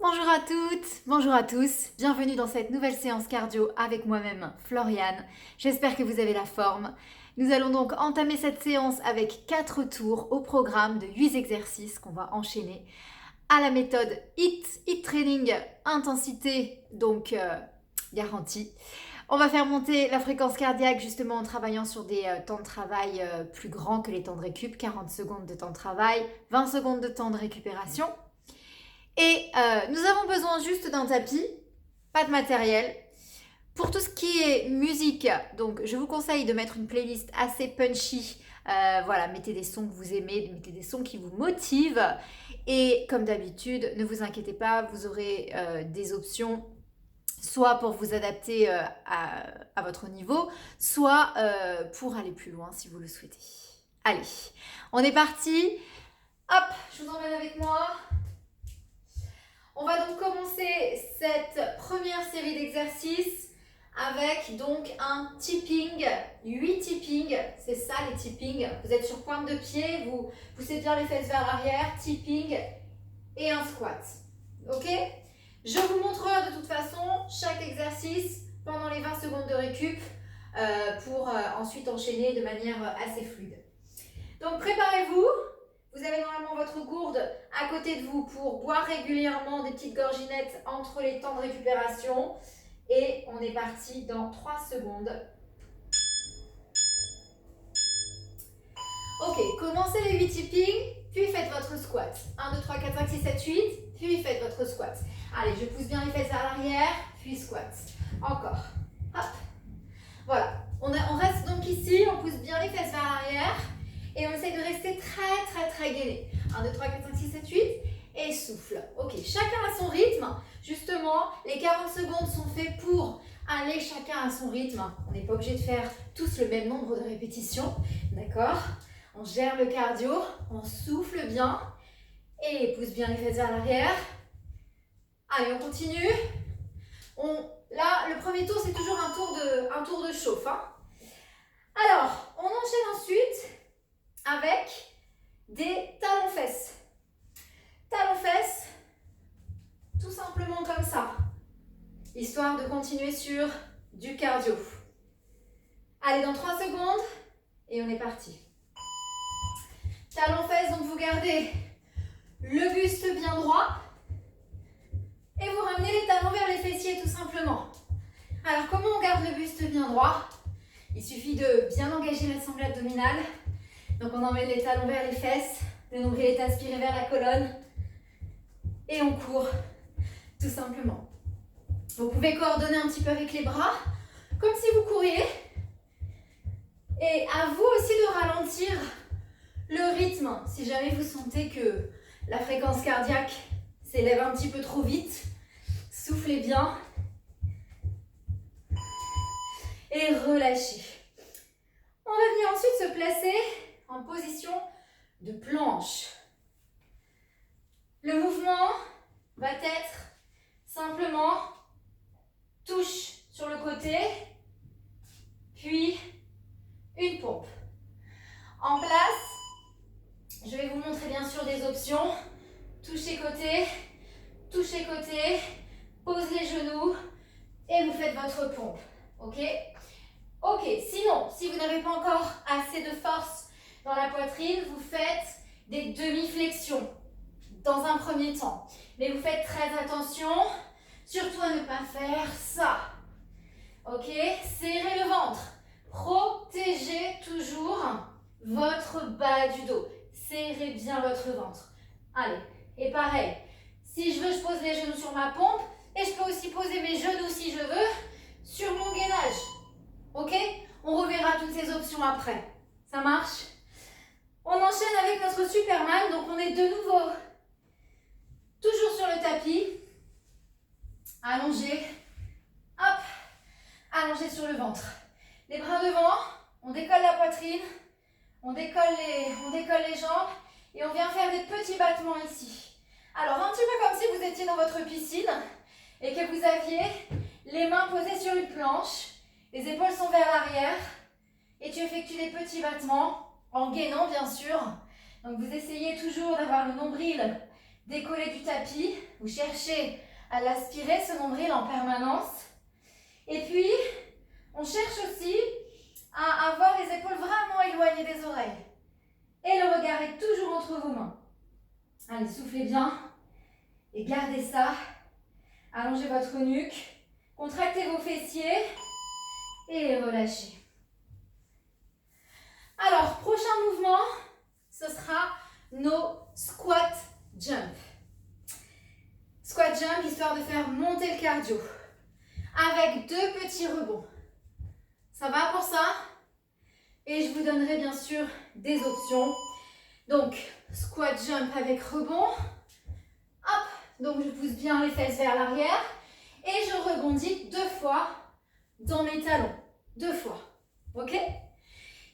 Bonjour à toutes, bonjour à tous, bienvenue dans cette nouvelle séance cardio avec moi-même, Floriane. J'espère que vous avez la forme. Nous allons donc entamer cette séance avec 4 tours au programme de 8 exercices qu'on va enchaîner à la méthode HIIT Training, intensité donc garantie. On va faire monter la fréquence cardiaque justement en travaillant sur des temps de travail plus grands que les temps de récup, 40 secondes de temps de travail, 20 secondes de temps de récupération. Et nous avons besoin juste d'un tapis, pas de matériel. Pour tout ce qui est musique, donc je vous conseille de mettre une playlist assez punchy. Voilà, mettez des sons que vous aimez, mettez des sons qui vous motivent. Et comme d'habitude, ne vous inquiétez pas, vous aurez des options soit pour vous adapter à votre niveau, soit pour aller plus loin si vous le souhaitez. Allez, on est parti. Hop, je vous emmène avec moi. On va donc commencer cette première série d'exercices avec donc un tipping, 8 tipping, c'est ça les tipping. Vous êtes sur pointe de pied, vous poussez bien les fesses vers l'arrière, tipping et un squat. Ok? Je vous montrerai de toute façon chaque exercice pendant les 20 secondes de récup pour ensuite enchaîner de manière assez fluide. Donc préparez-vous. Vous avez normalement votre gourde à côté de vous pour boire régulièrement des petites gorginettes entre les temps de récupération. Et on est parti dans 3 secondes. Ok, commencez les 8 tipping, puis faites votre squat. 1, 2, 3, 4, 5, 6, 7, 8, puis faites votre squat. Allez, je pousse bien les fesses vers l'arrière, puis squat. Encore. Hop. Voilà. On reste donc ici, on pousse bien les fesses vers l'arrière. Et on essaie de rester très gainé. 1, 2, 3, 4, 5, 6, 7, 8. Et souffle. Ok, chacun à son rythme. Justement, les 40 secondes sont faits pour aller chacun à son rythme. On n'est pas obligé de faire tous le même nombre de répétitions. D'accord? On gère le cardio, on souffle bien. Et pousse bien les fesses vers l'arrière. Allez, on continue. Là, le premier tour, c'est toujours un tour de chauffe. Hein. Alors, on enchaîne ensuite avec des talons-fesses. Talons-fesses, tout simplement comme ça, histoire de continuer sur du cardio. Allez, dans 3 secondes, et on est parti. Talons-fesses, donc vous gardez le buste bien droit, et vous ramenez les talons vers les fessiers, tout simplement. Alors, comment on garde le buste bien droit? Il suffit de bien engager la sangle abdominale. Donc on emmène les talons vers les fesses, le nombril est aspiré vers la colonne et on court tout simplement. Vous pouvez coordonner un petit peu avec les bras, comme si vous couriez. Et à vous aussi de ralentir le rythme. Si jamais vous sentez que la fréquence cardiaque s'élève un petit peu trop vite, soufflez bien et relâchez. On va venir ensuite se placer en position de planche. Le mouvement va être simplement touche sur le côté, puis une pompe. En place, je vais vous montrer bien sûr des options. Touchez côté, pose les genoux et vous faites votre pompe. Ok? Ok, sinon, si vous n'avez pas encore assez de force dans la poitrine, vous faites des demi-flexions dans un premier temps. Mais vous faites très attention, surtout à ne pas faire ça. Ok, serrez le ventre. Protégez toujours votre bas du dos. Serrez bien votre ventre. Allez, et pareil, si je veux, je pose les genoux sur ma pompe et je peux aussi poser mes genoux, si je veux, sur mon gainage. Ok? On reverra toutes ces options après. Ça marche? On enchaîne avec notre Superman. Donc, on est de nouveau toujours sur le tapis. Allongé. Hop. Allongé sur le ventre. Les bras devant. On décolle la poitrine. On décolle les jambes. Et on vient faire des petits battements ici. Alors, un petit peu comme si vous étiez dans votre piscine et que vous aviez les mains posées sur une planche. Les épaules sont vers l'arrière et tu effectues des petits battements en gainant bien sûr. Donc vous essayez toujours d'avoir le nombril décollé du tapis. Vous cherchez à l'aspirer, ce nombril en permanence. Et puis, on cherche aussi à avoir les épaules vraiment éloignées des oreilles. Et le regard est toujours entre vos mains. Allez, soufflez bien et gardez ça. Allongez votre nuque, contractez vos fessiers et relâchez. Alors, prochain mouvement, ce sera nos squat jump. Squat jump, histoire de faire monter le cardio. Avec 2 petits rebonds. Ça va pour ça? Et je vous donnerai bien sûr des options. Donc, squat jump avec rebond. Hop, donc je pousse bien les fesses vers l'arrière. Et je rebondis 2 fois dans mes talons. 2 fois. Ok?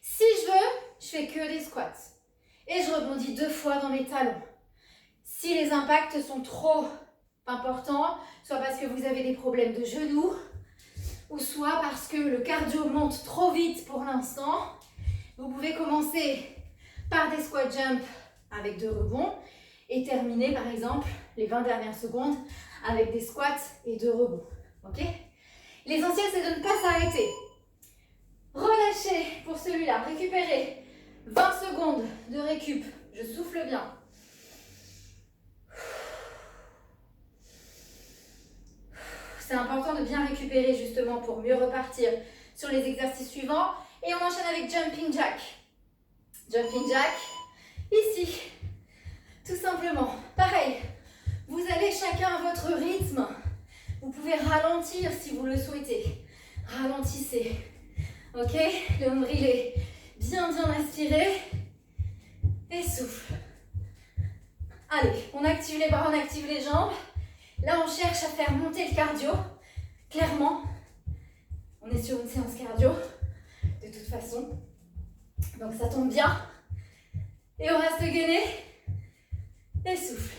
Si je veux, je fais que des squats. Et je rebondis 2 fois dans mes talons. Si les impacts sont trop importants, soit parce que vous avez des problèmes de genoux, ou soit parce que le cardio monte trop vite pour l'instant, vous pouvez commencer par des squat jump avec 2 rebonds et terminer par exemple les 20 dernières secondes avec des squats et 2 rebonds. Ok? L'essentiel c'est de ne pas s'arrêter. Relâchez pour celui-là, récupérez 20 secondes de récup. Je souffle bien. C'est important de bien récupérer justement pour mieux repartir sur les exercices suivants. Et on enchaîne avec jumping jack. Jumping jack, ici, tout simplement. Pareil, vous allez chacun à votre rythme. Vous pouvez ralentir si vous le souhaitez. Ralentissez. Ok, le nombril est bien aspiré. Et souffle. Allez, on active les bras, on active les jambes. Là, on cherche à faire monter le cardio. Clairement, on est sur une séance cardio, de toute façon. Donc, ça tombe bien. Et on reste gainé. Et souffle.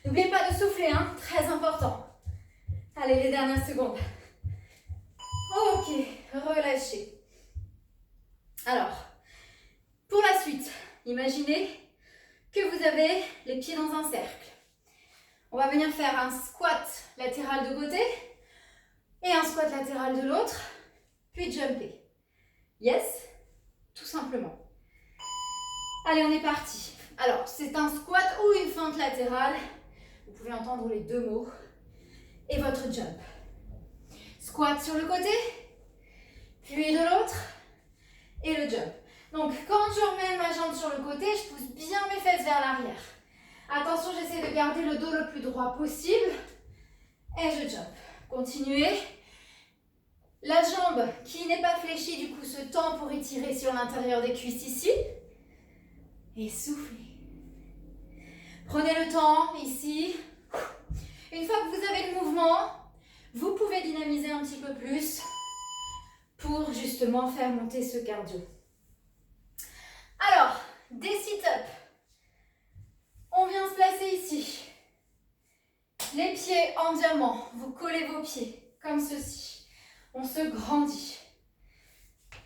N'oubliez pas de souffler, hein, très important. Allez, les dernières secondes. Ok, relâchez. Alors, pour la suite, imaginez que vous avez les pieds dans un cercle. On va venir faire un squat latéral de côté et un squat latéral de l'autre, puis jumper. Yes? Tout simplement. Allez, on est parti. Alors, c'est un squat ou une fente latérale. Vous pouvez entendre les 2 mots. Et votre jump. Squat sur le côté, puis de l'autre, et le jump. Donc, quand je remets ma jambe sur le côté, je pousse bien mes fesses vers l'arrière. Attention, j'essaie de garder le dos le plus droit possible. Et je jump. Continuez. La jambe qui n'est pas fléchie, du coup, se tend pour étirer sur l'intérieur des cuisses ici. Et soufflez. Prenez le temps ici. Une fois que vous avez le mouvement, vous pouvez dynamiser un petit peu plus pour justement faire monter ce cardio. Alors, des sit-ups. On vient se placer ici. Les pieds en diamant. Vous collez vos pieds comme ceci. On se grandit.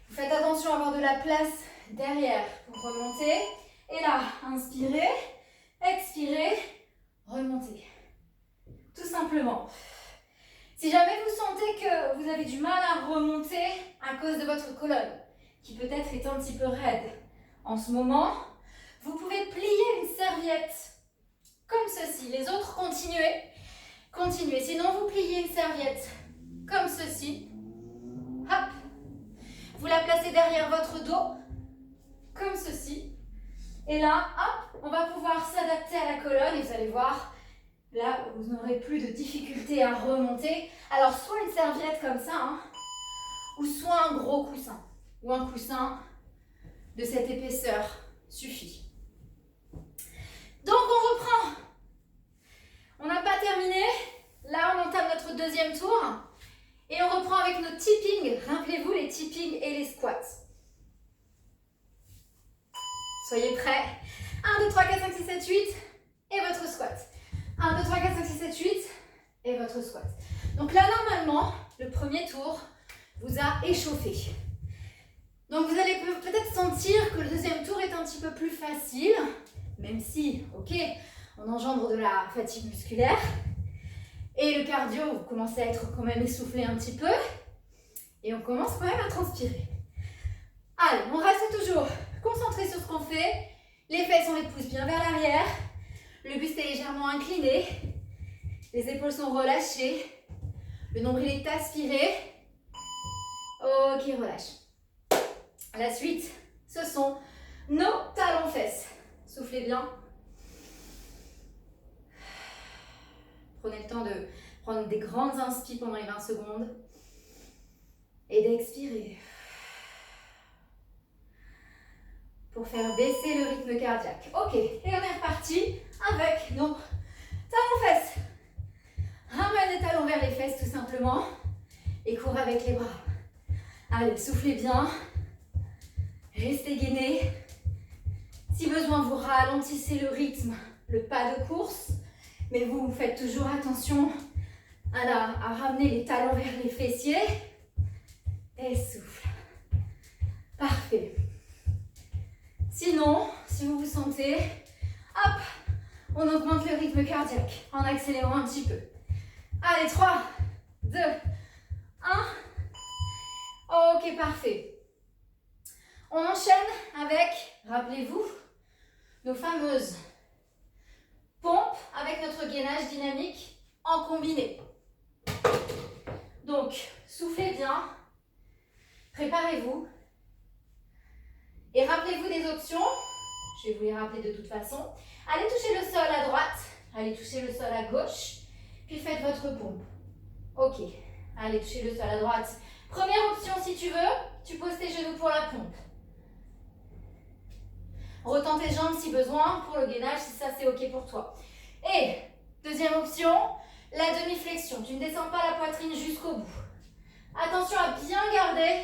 Vous faites attention à avoir de la place derrière pour remonter. Et là, inspirez, expirez, remontez. Tout simplement. Si jamais vous sentez que vous avez du mal à remonter à cause de votre colonne, qui peut-être est un petit peu raide en ce moment, vous pouvez plier une serviette comme ceci. Les autres, continuez. Continuez. Sinon, vous pliez une serviette comme ceci. Hop. Vous la placez derrière votre dos, comme ceci. Et là, hop, on va pouvoir s'adapter à la colonne et vous allez voir, là, vous n'aurez plus de difficulté à remonter. Alors, soit une serviette comme ça, hein, ou soit un gros coussin, ou un coussin de cette épaisseur suffit. Donc, on reprend. On n'a pas terminé. Là, on entame notre deuxième tour. Et on reprend avec nos tipping. Rappelez-vous les tipping et les squats. Soyez prêts. 1, 2, 3, 4, 5, 6, 7, 8. Et votre squat. 1, 2, 3, 4, 5, 6, 7, 8. Et votre squat. Donc là, normalement, le premier tour vous a échauffé. Donc vous allez peut-être sentir que le deuxième tour est un petit peu plus facile. Même si, ok, on engendre de la fatigue musculaire. Et le cardio, vous commencez à être quand même essoufflé un petit peu. Et on commence quand même à transpirer. Allez, on reste toujours concentré sur ce qu'on fait. Les fesses, on les pousse bien vers l'arrière. Le buste est légèrement incliné. Les épaules sont relâchées. Le nombril est aspiré. Ok, relâche. La suite, ce sont nos talons-fesses. Soufflez bien. Prenez le temps de prendre des grandes inspires pendant les 20 secondes. Et d'expirer. Pour faire baisser le rythme cardiaque. Ok, et on est reparti avec nos talons-fesses. Ramène les talons vers les fesses tout simplement. Et cours avec les bras. Allez, soufflez bien. Restez gainés. Si besoin, vous ralentissez le rythme, le pas de course. Mais vous faites toujours attention à ramener les talons vers les fessiers. Et souffle. Parfait. Sinon, si vous vous sentez, hop, on augmente le rythme cardiaque en accélérant un petit peu. Allez, 3, 2, 1. Ok, parfait. On enchaîne avec, rappelez-vous, nos fameuses pompes avec notre gainage dynamique en combiné. Donc, soufflez bien, préparez-vous et rappelez-vous des options. Je vais vous les rappeler de toute façon. Allez toucher le sol à droite, allez toucher le sol à gauche, puis faites votre pompe. Ok, allez toucher le sol à droite. Première option, si tu veux, tu poses tes genoux pour la pompe. Retends tes jambes si besoin pour le gainage, si ça c'est ok pour toi. Et deuxième option, la demi-flexion. Tu ne descends pas la poitrine jusqu'au bout. Attention à bien garder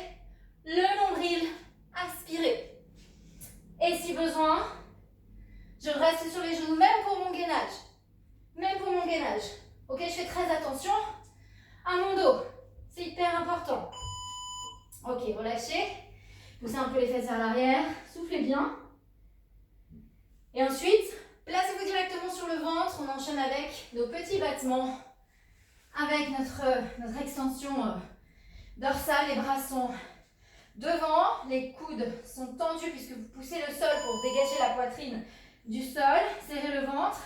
le nombril aspiré. Et si besoin, je reste sur les genoux, même pour mon gainage. Même pour mon gainage. Ok, je fais très attention à mon dos. C'est hyper important. Ok, relâchez. Poussez un peu les fesses vers l'arrière. Soufflez bien. Et ensuite, placez-vous directement sur le ventre. On enchaîne avec nos petits battements. Avec notre extension dorsale. Les bras sont devant. Les coudes sont tendus puisque vous poussez le sol pour dégager la poitrine du sol. Serrez le ventre.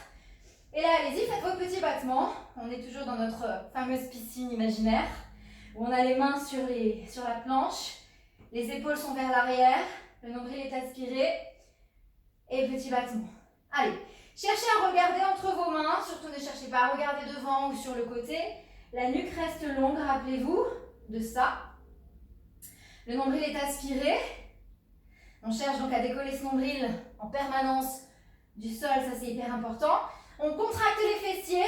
Et là, allez-y, faites vos petits battements. On est toujours dans notre fameuse piscine imaginaire où on a les mains sur la planche. Les épaules sont vers l'arrière. Le nombril est aspiré. Et petit battement. Allez, cherchez à regarder entre vos mains. Surtout ne cherchez pas à regarder devant ou sur le côté. La nuque reste longue, rappelez-vous de ça. Le nombril est aspiré. On cherche donc à décoller ce nombril en permanence du sol, ça c'est hyper important. On contracte les fessiers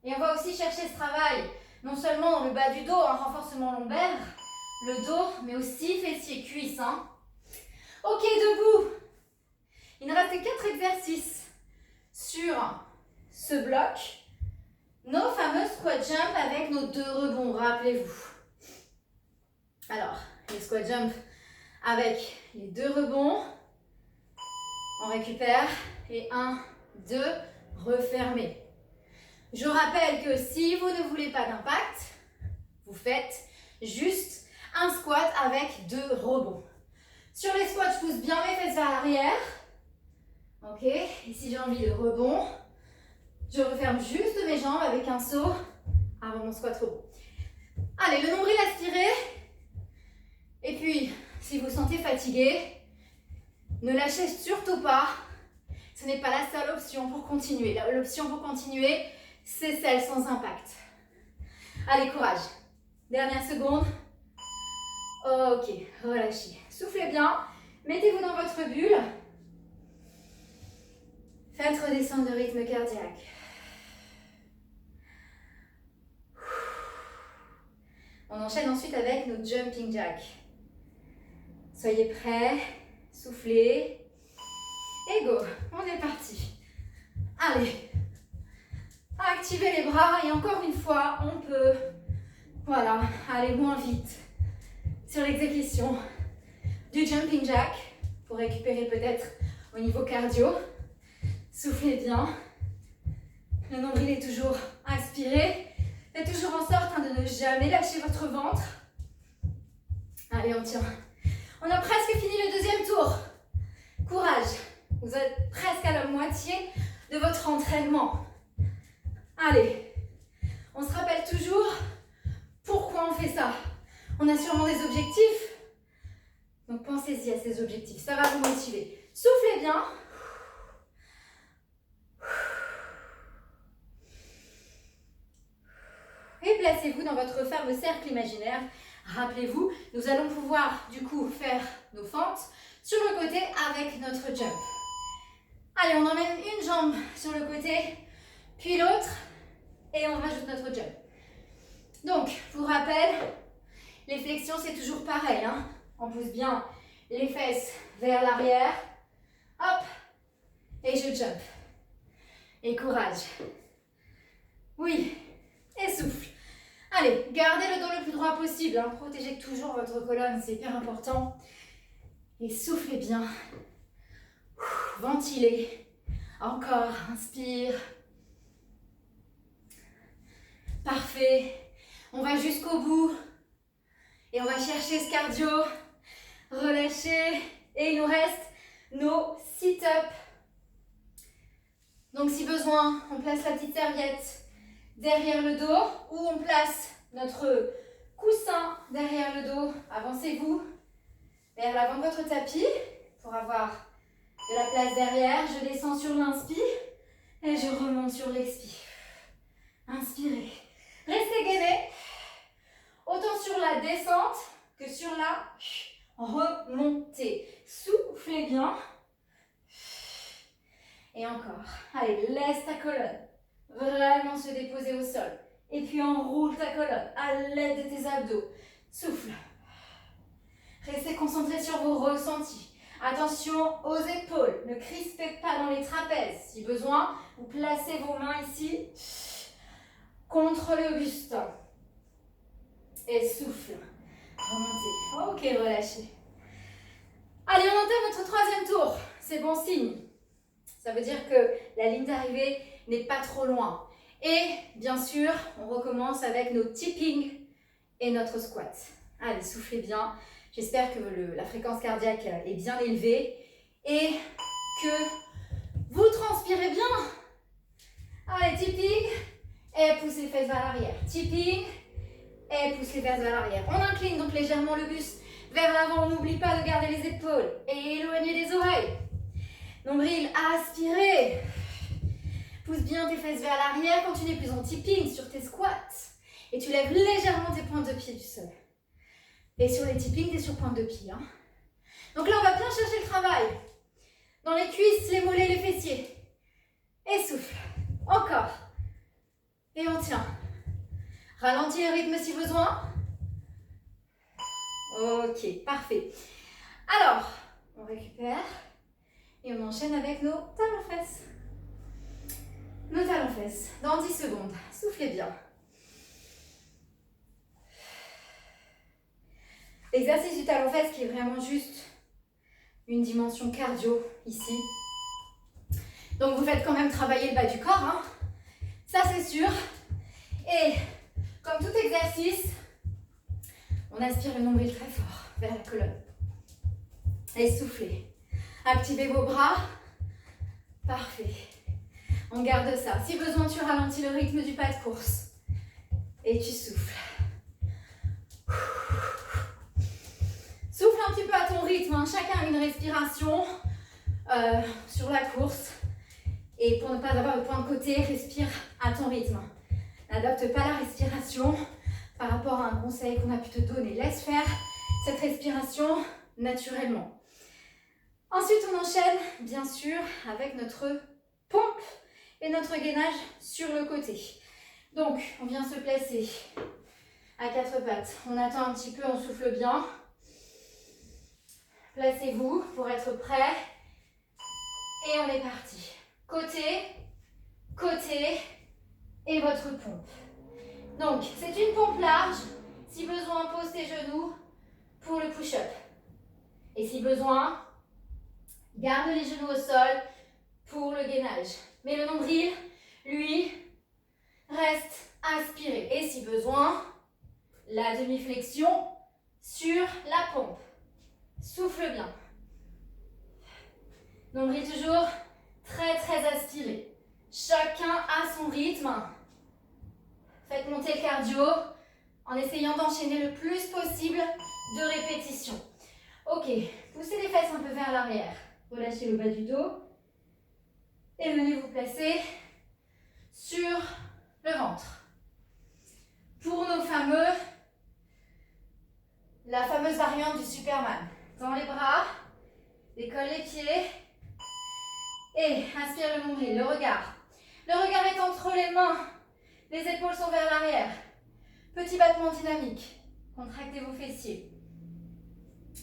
et on va aussi chercher ce travail, non seulement dans le bas du dos, un renforcement lombaire, le dos, mais aussi fessiers, cuisses. Hein. Ok, debout. Il nous reste 4 exercices sur ce bloc. Nos fameux squat jump avec nos 2 rebonds, rappelez-vous. Alors, les squat jump avec les 2 rebonds. On récupère et 1, 2, refermez. Je rappelle que si vous ne voulez pas d'impact, vous faites juste un squat avec 2 rebonds. Sur les squats, je pousse bien mes fesses vers l'arrière. Ok, et si j'ai envie de rebond, je referme juste mes jambes avec un saut avant mon squat rebond. Allez, le nombril aspiré. Et puis, si vous sentez fatigué, ne lâchez surtout pas. Ce n'est pas la seule option pour continuer. L'option pour continuer, c'est celle sans impact. Allez, courage. Dernière seconde. Ok, relâchez. Soufflez bien. Mettez-vous dans votre bulle. Faites redescendre le rythme cardiaque. On enchaîne ensuite avec nos jumping jacks. Soyez prêts. Soufflez. Et go, on est parti. Allez, activez les bras et encore une fois, on peut, voilà, aller moins vite sur l'exécution du jumping jack pour récupérer peut-être au niveau cardio. Soufflez bien. Le nombril est toujours aspiré. Faites toujours en sorte de ne jamais lâcher votre ventre. Allez, on tient. On a presque fini le deuxième tour. Courage. Vous êtes presque à la moitié de votre entraînement. Allez. On se rappelle toujours pourquoi on fait ça. On a sûrement des objectifs. Donc pensez-y à ces objectifs. Ça va vous motiver. Soufflez bien. Et placez-vous dans votre fameux cercle imaginaire. Rappelez-vous, nous allons pouvoir du coup faire nos fentes sur le côté avec notre jump. Allez, on emmène une jambe sur le côté, puis l'autre, et on rajoute notre jump. Donc, pour rappel, les flexions, c'est toujours pareil. Hein. On pousse bien les fesses vers l'arrière. Hop, et je jump. Et courage. Oui, et souffle. Allez, gardez le dos le plus droit possible. Hein. Protégez toujours votre colonne, c'est hyper important. Et soufflez bien. Ventilez. Encore, inspire. Parfait. On va jusqu'au bout. Et on va chercher ce cardio. Relâchez. Et il nous reste nos sit-ups. Donc si besoin, on place la petite serviette derrière le dos ou on place notre coussin derrière le dos. Avancez-vous vers l'avant de votre tapis pour avoir de la place derrière. Je descends sur l'inspire et je remonte sur l'expire. Inspirez. Restez gainé. Autant sur la descente que sur la remontée. Soufflez bien. Et encore. Allez, laisse ta colonne vraiment se déposer au sol. Et puis enroule ta colonne à l'aide de tes abdos. Souffle. Restez concentré sur vos ressentis. Attention aux épaules. Ne crispez pas dans les trapèzes. Si besoin, vous placez vos mains ici contre le buste. Et souffle. Remontez. Ok, relâchez. Allez, on entame notre troisième tour. C'est bon signe. Ça veut dire que la ligne d'arrivée n'est pas trop loin. Et bien sûr, on recommence avec nos tipping et notre squat. Allez, soufflez bien. J'espère que la fréquence cardiaque est bien élevée et que vous transpirez bien. Allez, tipping et pousse les fesses vers l'arrière. Tipping et pousse les fesses vers l'arrière. On incline donc légèrement le buste vers l'avant. On n'oublie pas de garder les épaules et éloigner les oreilles. Nombril, aspirez. Pousse bien tes fesses vers l'arrière quand tu n'es plus en tipping sur tes squats. Et tu lèves légèrement tes pointes de pied du sol. Et sur les tippings, tu es sur pointe de pied. Hein. Donc là, on va bien chercher le travail. Dans les cuisses, les mollets, les fessiers. Et souffle. Encore. Et on tient. Ralentis le rythme si besoin. Ok, parfait. Alors, on récupère. Et on enchaîne avec nos talons-fesses. Nos talons-fesses. Dans 10 secondes. Soufflez bien. L'exercice du talon-fesse qui est vraiment juste une dimension cardio ici. Donc vous faites quand même travailler le bas du corps. Hein. Ça c'est sûr. Et comme tout exercice, on aspire le nombril très fort vers la colonne. Et soufflez. Activez vos bras. Parfait. On garde ça. Si besoin, tu ralentis le rythme du pas de course. Et tu souffles. Souffle un petit peu à ton rythme. Hein. Chacun a une respiration sur la course. Et pour ne pas avoir le point de côté, respire à ton rythme. N'adapte pas la respiration par rapport à un conseil qu'on a pu te donner. Laisse faire cette respiration naturellement. Ensuite, on enchaîne, bien sûr, avec notre pompe et notre gainage sur le côté. Donc, on vient se placer à quatre pattes. On attend un petit peu, on souffle bien. Placez-vous pour être prêt. Et on est parti. Côté, côté et votre pompe. Donc, c'est une pompe large. Si besoin, pose tes genoux pour le push-up. Et si besoin, garde les genoux au sol pour le gainage. Mais le nombril, lui, aspirez. Et si besoin, la demi-flexion sur la pompe. Souffle bien. Nombril toujours très très aspiré. Chacun à son rythme. Faites monter le cardio en essayant d'enchaîner le plus possible de répétitions. Ok, poussez les fesses un peu vers l'arrière. Relâchez le bas du dos. Et venez vous placer sur le ventre. Pour la fameuse variante du Superman. Tends les bras, décolle les pieds et inspire le nombril, le regard. Le regard est entre les mains, les épaules sont vers l'arrière. Petit battement dynamique, contractez vos fessiers.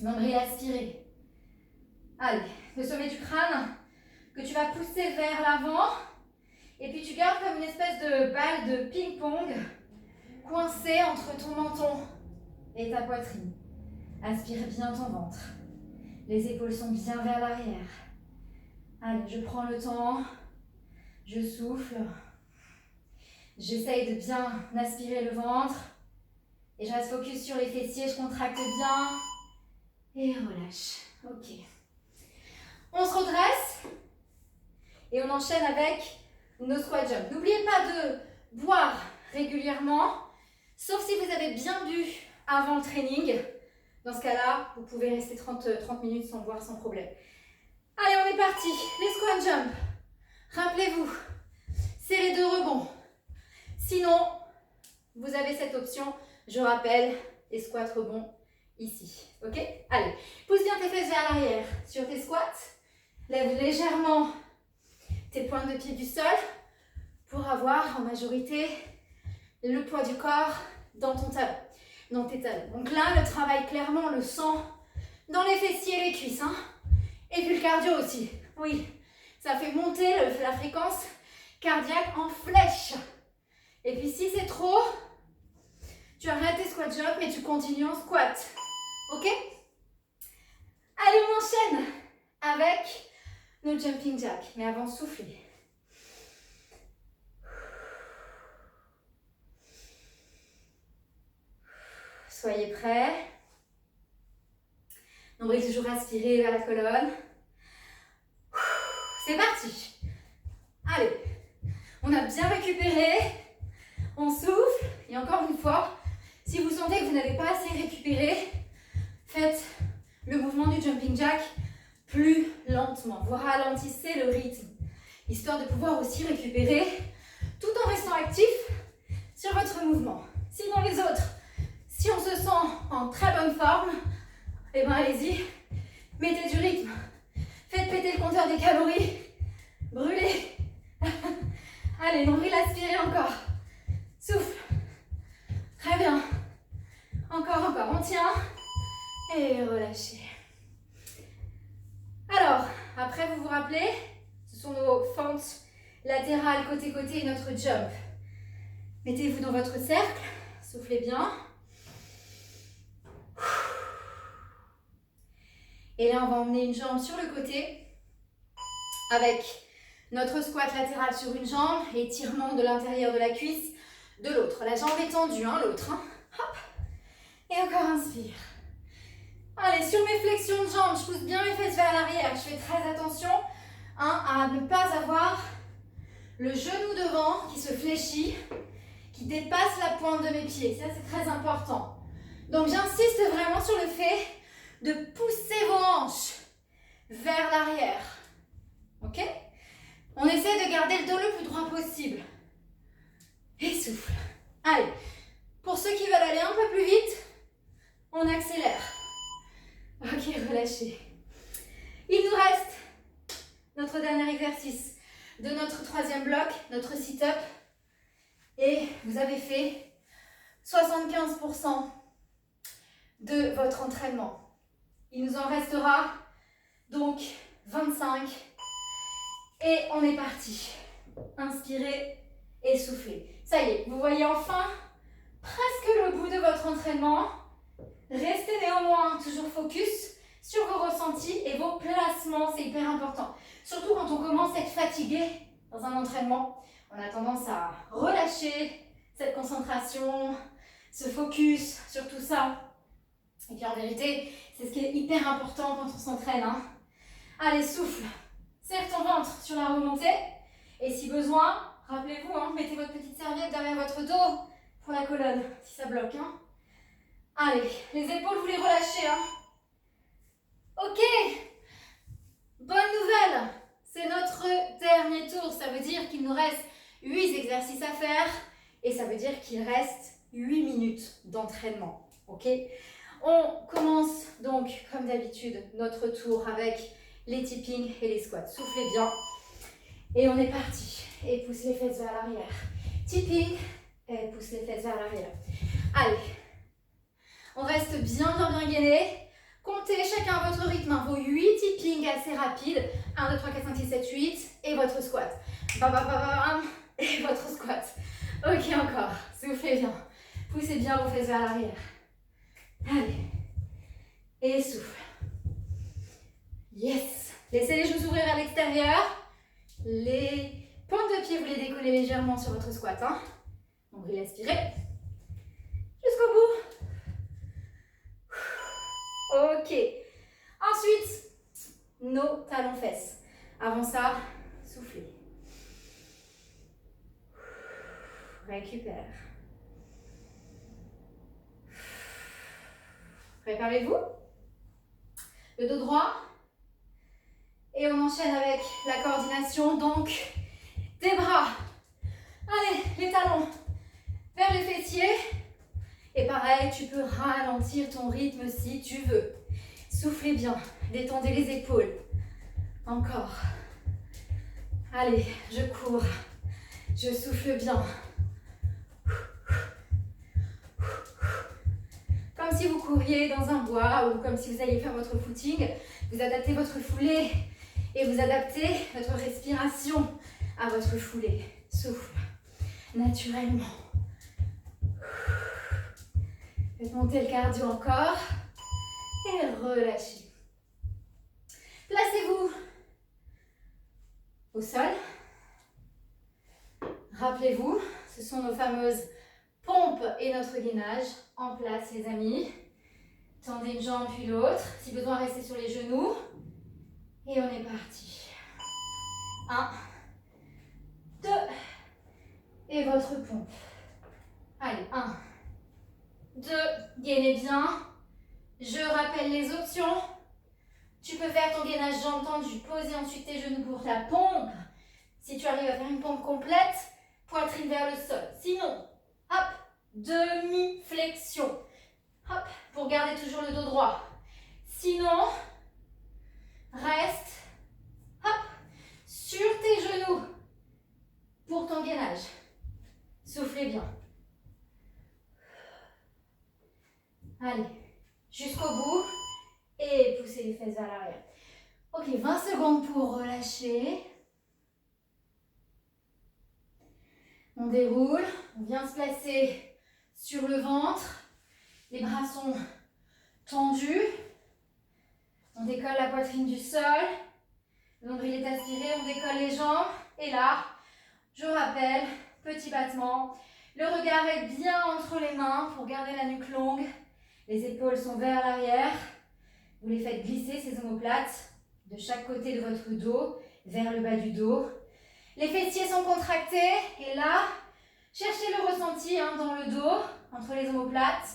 Nombril aspiré. Allez, le sommet du crâne que tu vas pousser vers l'avant. Et puis tu gardes comme une espèce de balle de ping-pong coincée entre ton menton et ta poitrine. Aspire bien ton ventre. Les épaules sont bien vers l'arrière. Allez, je prends le temps. Je souffle. J'essaye de bien aspirer le ventre. Et je reste focus sur les fessiers. Je contracte bien. Et relâche. Ok. On se redresse. Et on enchaîne avec nos squat jumps. N'oubliez pas de boire régulièrement. Sauf si vous avez bien bu avant le training. Dans ce cas-là, vous pouvez rester 30 minutes sans boire sans problème. Allez, on est parti. Les squat jumps. Rappelez-vous, c'est les 2 rebonds. Sinon, vous avez cette option, je rappelle, les squats rebonds ici. Ok? Allez, pousse bien tes fesses vers l'arrière sur tes squats. Lève légèrement tes pointes de pied du sol pour avoir en majorité le poids du corps dans ton talon, dans tes talons. Donc là, le travail, clairement, on le sent dans les fessiers et les cuisses. Hein. Et puis le cardio aussi. Oui, ça fait monter la fréquence cardiaque en flèche. Et puis si c'est trop, tu arrêtes tes squat jumps et tu continues en squat. Ok? Allez, on enchaîne avec nos jumping jacks. Mais avant, soufflez. Soyez prêts. Nombril toujours aspiré vers la colonne. C'est parti. Allez, on a bien récupéré. On souffle. Et encore une fois, si vous sentez que vous n'avez pas assez récupéré, faites le mouvement du jumping jack plus lentement. Vous ralentissez le rythme, histoire de pouvoir aussi récupérer tout en restant actif sur votre mouvement. Sinon les autres, si on se sent en très bonne forme, eh bien allez-y, mettez du rythme. Faites péter le compteur des calories. Brûlez. Allez, nombril aspiré encore. Souffle. Très bien. Encore. On tient. Et relâchez. Alors, après vous vous rappelez, ce sont nos fentes latérales côté-côté et notre jump. Mettez-vous dans votre cercle. Soufflez bien. Et là, on va emmener une jambe sur le côté avec notre squat latéral sur une jambe et étirement de l'intérieur de la cuisse de l'autre. La jambe est tendue, hein, l'autre. Hein. Hop. Et encore inspire. Allez, sur mes flexions de jambes, je pousse bien mes fesses vers l'arrière. Je fais très attention à ne pas avoir le genou devant qui se fléchit, qui dépasse la pointe de mes pieds. Ça, c'est très important. Donc, j'insiste vraiment sur le fait de pousser vos hanches vers l'arrière. Ok? On essaie de garder le dos le plus droit possible. Et souffle. Allez, pour ceux qui veulent aller un peu plus vite, on accélère. Ok, relâchez. Il nous reste notre dernier exercice de notre 3e bloc, notre sit-up. Et vous avez fait 75% de votre entraînement. Il nous en restera donc 25. Et on est parti. Inspirez et soufflez. Ça y est, vous voyez enfin presque le bout de votre entraînement. Restez néanmoins toujours focus sur vos ressentis et vos placements, c'est hyper important. Surtout quand on commence à être fatigué dans un entraînement, on a tendance à relâcher cette concentration, ce focus sur tout ça. Et puis en vérité, c'est ce qui est hyper important quand on s'entraîne. Hein. Allez, souffle. Serre ton ventre sur la remontée. Et si besoin, rappelez-vous, hein, mettez votre petite serviette derrière votre dos pour la colonne, si ça bloque. Hein. Allez, les épaules, vous les relâchez. Hein. Ok. Bonne nouvelle. C'est notre dernier tour. Ça veut dire qu'il nous reste 8 exercices à faire. Et ça veut dire qu'il reste 8 minutes d'entraînement. Ok. On commence donc, comme d'habitude, notre tour avec les tipping et les squats. Soufflez bien. Et on est parti. Et pousse les fesses vers l'arrière. Tipping. Et pousse les fesses vers l'arrière. Allez. On reste bien gainé. Comptez chacun à votre rythme. Vos 8 tipping assez rapides. 1, 2, 3, 4, 5, 6, 7, 8. Et votre squat. Bam, bam, bam, bam. Et votre squat. Ok, encore. Soufflez bien. Poussez bien vos fesses vers l'arrière. Allez. Et souffle. Yes. Laissez les genoux s'ouvrir à l'extérieur. Les pointes de pied, vous les décollez légèrement sur votre squat. Hein. Nombril aspiré. Jusqu'au bout. Ok. Ensuite, nos talons-fesses. Avant ça, soufflez. Récupère. Préparez-vous. Le dos droit. Et on enchaîne avec la coordination. Donc, des bras. Allez, les talons vers les fessiers. Et pareil, tu peux ralentir ton rythme si tu veux. Soufflez bien. Détendez les épaules. Encore. Allez, je cours. Je souffle bien. Comme si vous couriez dans un bois ou comme si vous alliez faire votre footing. Vous adaptez votre foulée et vous adaptez votre respiration à votre foulée. Souffle naturellement. Faites monter le cardio encore et relâchez. Placez-vous au sol. Rappelez-vous, ce sont nos fameuses pompes et notre gainage. En place, les amis. Tendez une jambe puis l'autre. Si besoin, restez sur les genoux. Et on est parti. 1, 2. Et votre pompe. Allez, 1, 2. Gainez bien. Je rappelle les options. Tu peux faire ton gainage jambes tendues. Poser ensuite tes genoux pour ta pompe. Si tu arrives à faire une pompe complète, poitrine vers le sol. Sinon, hop, demi-flexion. Hop, pour garder toujours le dos droit. Sinon, reste, hop, sur tes genoux pour ton gainage. Soufflez bien. Allez, jusqu'au bout et poussez les fesses vers l'arrière. Ok, 20 secondes pour relâcher. On déroule, on vient se placer sur le ventre. Les bras sont tendus. On décolle la poitrine du sol. Le nombril est aspiré, on décolle les jambes. Et là, je rappelle, petit battement. Le regard est bien entre les mains pour garder la nuque longue. Les épaules sont vers l'arrière. Vous les faites glisser, ces omoplates, de chaque côté de votre dos, vers le bas du dos. Les fessiers sont contractés. Et là, cherchez le ressenti dans le dos, entre les omoplates.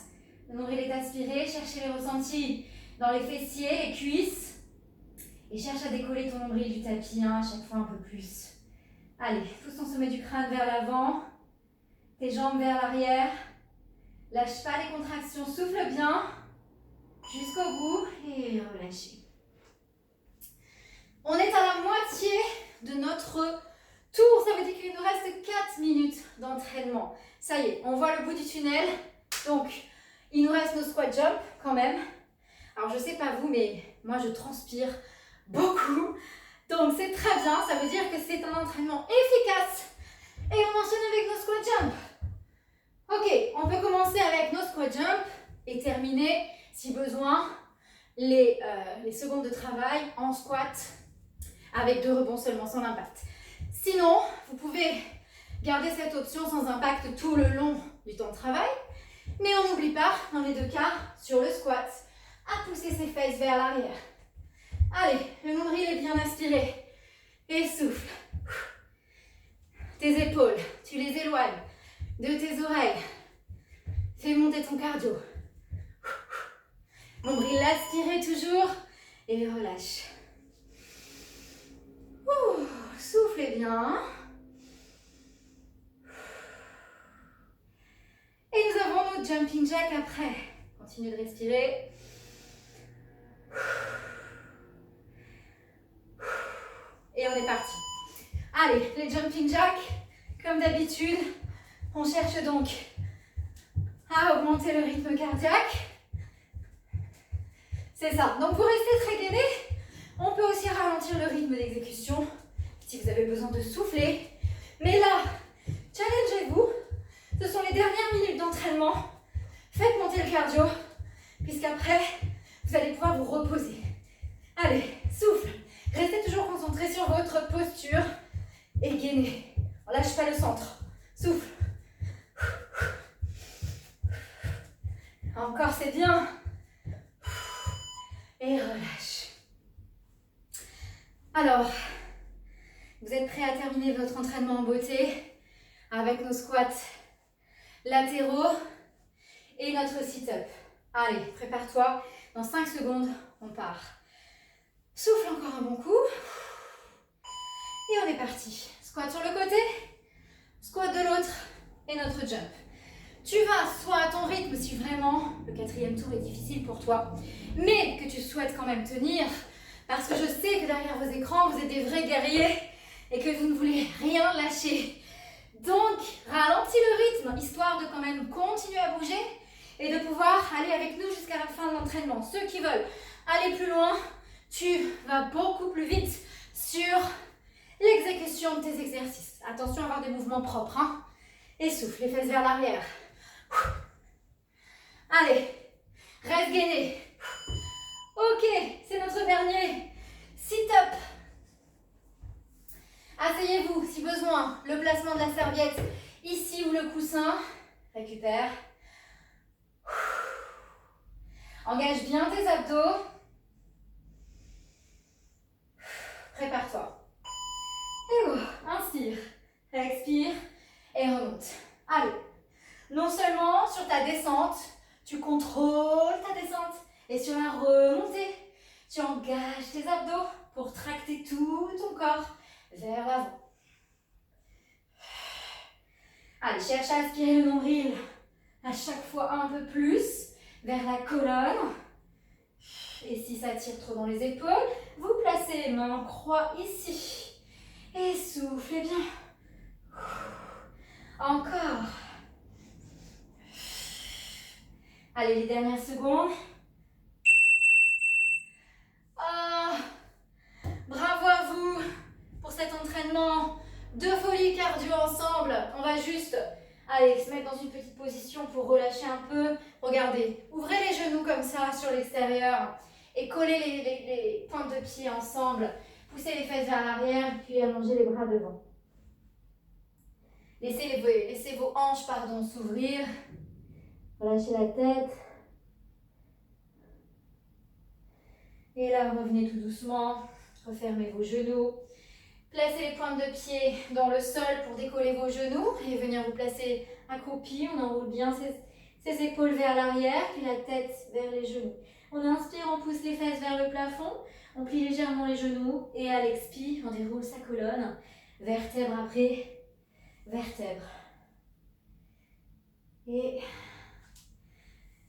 Le nombril est aspiré. Cherchez les ressentis dans les fessiers, les cuisses. Et cherche à décoller ton nombril du tapis, à chaque fois un peu plus. Allez, pousse ton sommet du crâne vers l'avant. Tes jambes vers l'arrière. Lâche pas les contractions, souffle bien. Jusqu'au bout et relâchez. On est à la moitié de notre tour. Ça veut dire qu'il nous reste 4 minutes d'entraînement. Ça y est, on voit le bout du tunnel. Donc, il nous reste nos squat jump quand même. Alors, je sais pas vous, mais moi, je transpire beaucoup. Donc, c'est très bien. Ça veut dire que c'est un entraînement efficace. Et on enchaîne avec nos squat jump. Ok, on peut commencer avec nos squat jump et terminer, si besoin, les secondes de travail en squat avec 2 rebonds seulement, sans impact. Sinon, vous pouvez Gardez cette option sans impact tout le long du temps de travail. Mais on n'oublie pas, dans les deux cas, sur le squat, à pousser ses fesses vers l'arrière. Allez, le nombril est bien aspiré. Et souffle. Tes épaules, tu les éloignes de tes oreilles. Fais monter ton cardio. Nombril aspiré toujours. Et relâche. Soufflez bien. Et nous avons nos jumping jack après. Continuez de respirer. Et on est parti. Allez, les jumping jacks, comme d'habitude, on cherche donc à augmenter le rythme cardiaque. C'est ça. Donc, pour rester très gainé, on peut aussi ralentir le rythme d'exécution si vous avez besoin de souffler. Mais là, challengez-vous. Ce sont les dernières minutes d'entraînement. Faites monter le cardio, puisqu'après, vous allez pouvoir vous reposer. Allez, souffle. Restez toujours concentré sur votre posture et gainez. On lâche pas le centre. Souffle. Encore, c'est bien. Et relâche. Alors, vous êtes prêts à terminer votre entraînement en beauté avec nos squats latéraux et notre sit-up. Allez, prépare-toi. Dans 5 secondes, on part. Souffle encore un bon coup. Et on est parti. Squat sur le côté, squat de l'autre et notre jump. Tu vas soit à ton rythme si vraiment le 4e tour est difficile pour toi, mais que tu souhaites quand même tenir, parce que je sais que derrière vos écrans, vous êtes des vrais guerriers et que vous ne voulez rien lâcher. Donc, ralentis le rythme, histoire de quand même continuer à bouger et de pouvoir aller avec nous jusqu'à la fin de l'entraînement. Ceux qui veulent aller plus loin, tu vas beaucoup plus vite sur l'exécution de tes exercices. Attention à avoir des mouvements propres. Hein. Et souffle, les fesses vers l'arrière. Allez, reste gainé. Ok, c'est notre dernier sit-up. Asseyez-vous si besoin. Le placement de la serviette ici ou le coussin. Récupère. Engage bien tes abdos. Prépare-toi. Et inspire, expire et remonte. Allez. Non seulement sur ta descente, tu contrôles ta descente et sur la remontée, tu engages tes abdos pour tracter tout ton corps vers l'avant. Allez, cherche à aspirer le nombril à chaque fois un peu plus vers la colonne. Et si ça tire trop dans les épaules, vous placez les mains en croix ici. Et soufflez bien. Encore. Allez, les dernières secondes. Ah, bravo à vous pour cet entraînement de folie cardio ensemble. On va juste se mettre dans une petite position pour relâcher un peu. Regardez, ouvrez les genoux comme ça sur l'extérieur et collez les pointes de pied ensemble. Poussez les fesses vers l'arrière puis allongez les bras devant. Laissez vos hanches s'ouvrir. Relâchez la tête. Et là, revenez tout doucement. Refermez vos genoux. Placez les pointes de pied dans le sol pour décoller vos genoux et venir vous placer accroupi. On enroule bien ses épaules vers l'arrière, puis la tête vers les genoux. On inspire, on pousse les fesses vers le plafond. On plie légèrement les genoux et à l'expire, on déroule sa colonne. Vertèbre après vertèbre. Et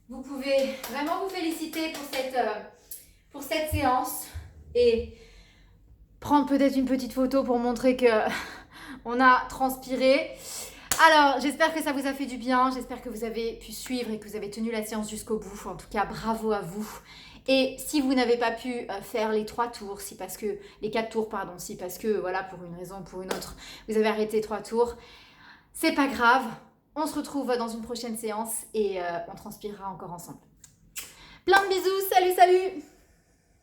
vous pouvez vraiment vous féliciter pour cette séance et prendre peut-être une petite photo pour montrer que on a transpiré. Alors, j'espère que ça vous a fait du bien, j'espère que vous avez pu suivre et que vous avez tenu la séance jusqu'au bout. En tout cas, bravo à vous. Et si vous n'avez pas pu faire les 4 tours, si parce que voilà, pour une raison ou pour une autre, vous avez arrêté 3 tours, c'est pas grave. On se retrouve dans une prochaine séance et on transpirera encore ensemble. Plein de bisous, salut, salut!